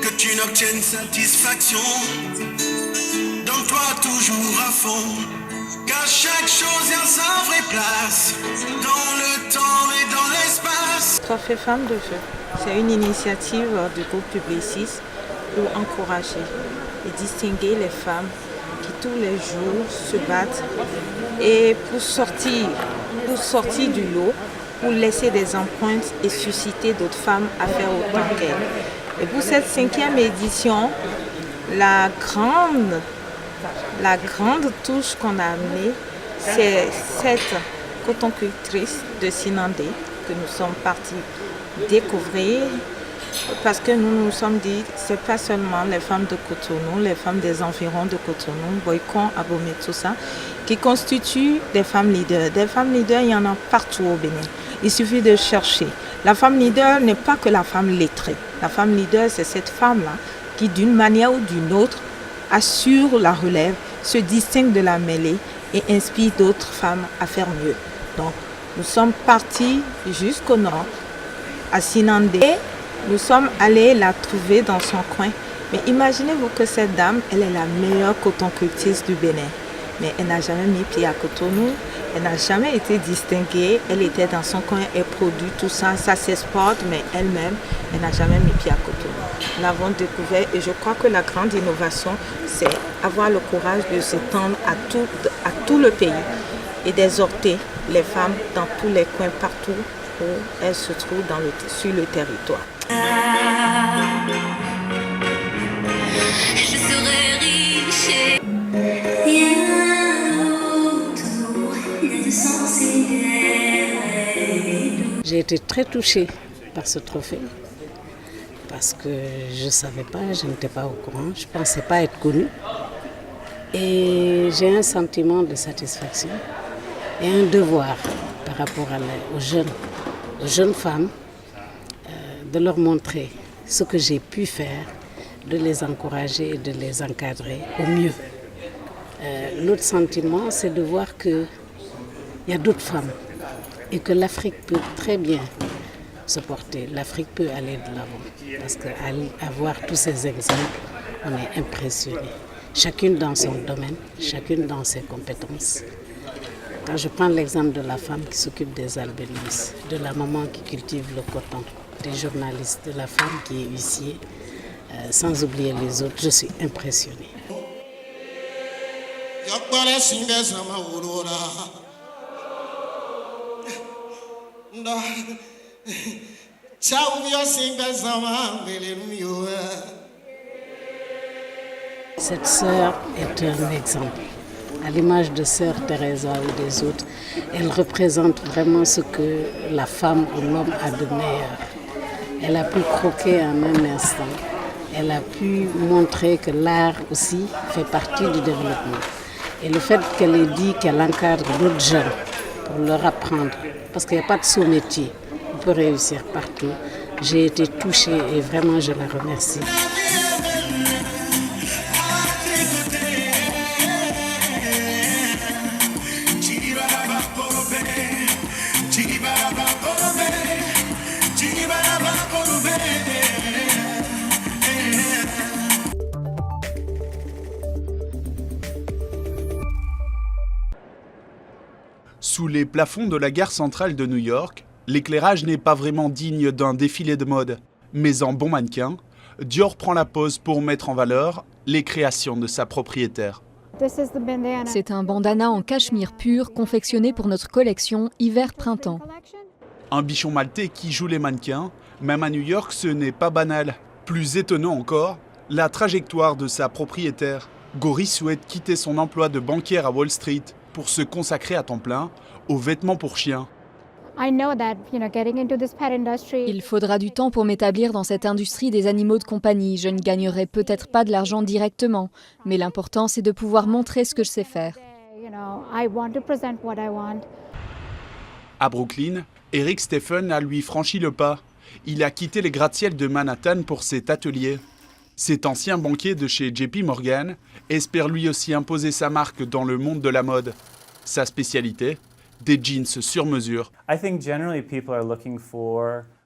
que tu n'obtiennes satisfaction. Donne-toi toujours à fond, car chaque chose a sa vraie place, dans le temps et dans l'espace. Trophée Femmes de Feu, c'est une initiative du groupe Publicis pour encourager et distinguer les femmes qui tous les jours se battent et pour sortir du lot, pour laisser des empreintes et susciter d'autres femmes à faire autant qu'elles. Et pour cette 5e édition, la grande touche qu'on a amenée, c'est cette cotoncultrice de Sinandé que nous sommes partis découvrir parce que nous nous sommes dit c'est pas seulement les femmes de Cotonou, les femmes des environs de Cotonou, Boycon, Abomey, tout ça, qui constituent des femmes leaders. Des femmes leaders, il y en a partout au Bénin. Il suffit de chercher. La femme leader n'est pas que la femme lettrée. La femme leader, c'est cette femme-là qui, d'une manière ou d'une autre, assure la relève, se distingue de la mêlée et inspire d'autres femmes à faire mieux. Donc, nous sommes partis jusqu'au nord, à Sinandé. Nous sommes allés la trouver dans son coin. Mais imaginez-vous que cette dame, elle est la meilleure cotoncultrice du Bénin. Mais elle n'a jamais mis pied à Cotonou, elle n'a jamais été distinguée, elle était dans son coin, elle produit tout ça, ça s'exporte, mais elle-même, elle n'a jamais mis pied à Cotonou. Nous l'avons découvert et je crois que la grande innovation, c'est avoir le courage de s'étendre à tout le pays et d'exhorter les femmes dans tous les coins, partout où elles se trouvent sur le territoire. Je serai riche. J'ai été très touchée par ce trophée parce que je ne savais pas, je n'étais pas au courant, je ne pensais pas être connue. Et j'ai un sentiment de satisfaction et un devoir par rapport aux jeunes femmes, de leur montrer ce que j'ai pu faire, de les encourager et de les encadrer au mieux. L'autre sentiment, c'est de voir qu'il y a d'autres femmes et que l'Afrique peut très bien se porter. L'Afrique peut aller de l'avant parce qu'à voir tous ces exemples, on est impressionné. Chacune dans son domaine, chacune dans ses compétences. Quand je prends l'exemple de la femme qui s'occupe des albénices, de la maman qui cultive le coton, des journalistes, de la femme qui est huissier, sans oublier les autres, je suis impressionnée. Cette sœur est un exemple. À l'image de sœur Teresa ou des autres, elle représente vraiment ce que la femme ou l'homme a de meilleur. Elle a pu croquer en un instant. Elle a pu montrer que l'art aussi fait partie du développement. Et le fait qu'elle ait dit qu'elle encadre d'autres jeunes pour leur apprendre, parce qu'il n'y a pas de sous-métier, on peut réussir partout. J'ai été touchée et vraiment je la remercie. Sous les plafonds de la gare centrale de New York, l'éclairage n'est pas vraiment digne d'un défilé de mode. Mais en bon mannequin, Dior prend la pose pour mettre en valeur les créations de sa propriétaire. C'est un bandana en cachemire pur confectionné pour notre collection hiver-printemps. Un bichon maltais qui joue les mannequins, même à New York, ce n'est pas banal. Plus étonnant encore, la trajectoire de sa propriétaire. Gori souhaite quitter son emploi de banquière à Wall Street pour se consacrer à temps plein aux vêtements pour chiens. Il faudra du temps pour m'établir dans cette industrie des animaux de compagnie. Je ne gagnerai peut-être pas de l'argent directement, mais l'important c'est de pouvoir montrer ce que je sais faire. À Brooklyn, Eric Stephen a lui franchi le pas. Il a quitté les gratte-ciel de Manhattan pour cet atelier. Cet ancien banquier de chez JP Morgan espère lui aussi imposer sa marque dans le monde de la mode. Sa spécialité, des jeans sur mesure.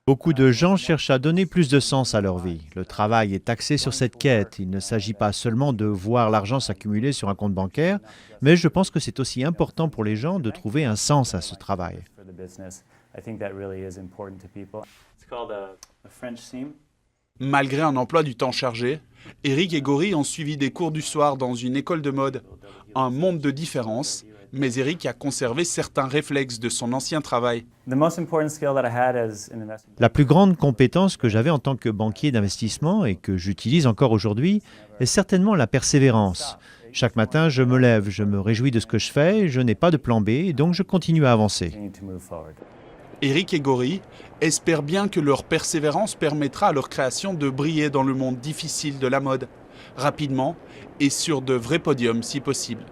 Beaucoup de gens cherchent à donner plus de sens à leur vie. Le travail est axé sur cette quête. Il ne s'agit pas seulement de voir l'argent s'accumuler sur un compte bancaire, mais je pense que c'est aussi important pour les gens de trouver un sens à ce travail. Malgré un emploi du temps chargé, Eric et Gori ont suivi des cours du soir dans une école de mode. Un monde de différence, mais Eric a conservé certains réflexes de son ancien travail. La plus grande compétence que j'avais en tant que banquier d'investissement et que j'utilise encore aujourd'hui est certainement la persévérance. Chaque matin, je me lève, je me réjouis de ce que je fais, je n'ai pas de plan B, et donc je continue à avancer. Eric et Gori espèrent bien que leur persévérance permettra à leur création de briller dans le monde difficile de la mode, rapidement et sur de vrais podiums si possible.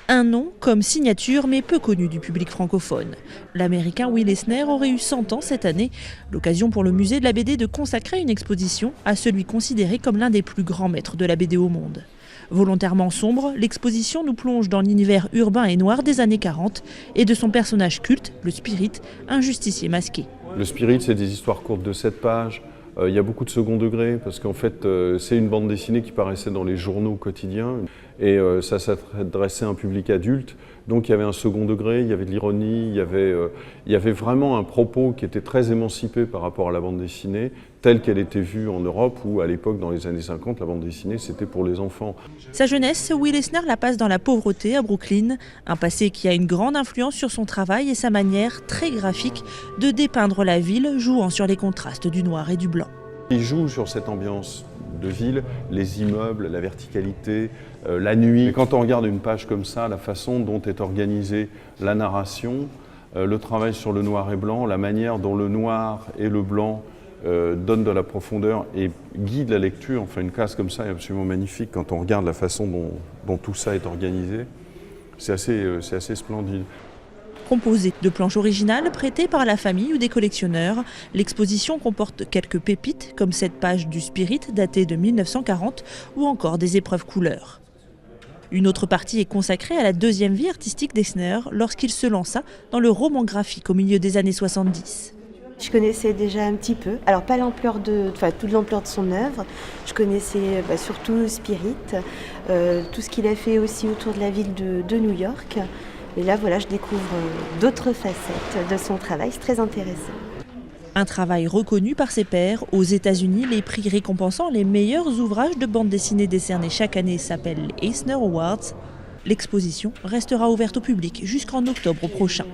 Un nom comme signature mais peu connu du public francophone. L'américain Will Eisner aurait eu 100 ans cette année, l'occasion pour le musée de la BD de consacrer une exposition à celui considéré comme l'un des plus grands maîtres de la BD au monde. Volontairement sombre, l'exposition nous plonge dans l'univers urbain et noir des années 40 et de son personnage culte, le Spirit, un justicier masqué. Le Spirit, c'est des histoires courtes de 7 pages. Il y a beaucoup de second degré parce qu'en fait, c'est une bande dessinée qui paraissait dans les journaux quotidiens et ça s'adressait à un public adulte. Donc il y avait un second degré, il y avait de l'ironie, il y avait vraiment un propos qui était très émancipé par rapport à la bande dessinée, telle qu'elle était vue en Europe où à l'époque, dans les années 50, la bande dessinée c'était pour les enfants. Sa jeunesse, Will Eisner la passe dans la pauvreté à Brooklyn, un passé qui a une grande influence sur son travail et sa manière très graphique de dépeindre la ville, jouant sur les contrastes du noir et du blanc. Il joue sur cette ambiance de ville, les immeubles, la verticalité, la nuit. Et quand on regarde une page comme ça, la façon dont est organisée la narration, le travail sur le noir et blanc, la manière dont le noir et le blanc donnent de la profondeur et guident la lecture, enfin une case comme ça est absolument magnifique quand on regarde la façon dont tout ça est organisé. C'est assez splendide. Composée de planches originales prêtées par la famille ou des collectionneurs, l'exposition comporte quelques pépites comme cette page du Spirit datée de 1940 ou encore des épreuves couleurs. Une autre partie est consacrée à la deuxième vie artistique d'Eisner lorsqu'il se lança dans le roman graphique au milieu des années 70. Je connaissais déjà un petit peu, alors pas toute l'ampleur de son œuvre, je connaissais surtout Spirit, tout ce qu'il a fait aussi autour de la ville de New York. Et là, voilà, je découvre d'autres facettes de son travail, c'est très intéressant. Un travail reconnu par ses pairs. Aux États-Unis, les prix récompensant les meilleurs ouvrages de bande dessinée décernés chaque année s'appellent les Eisner Awards. L'exposition restera ouverte au public jusqu'en octobre prochain.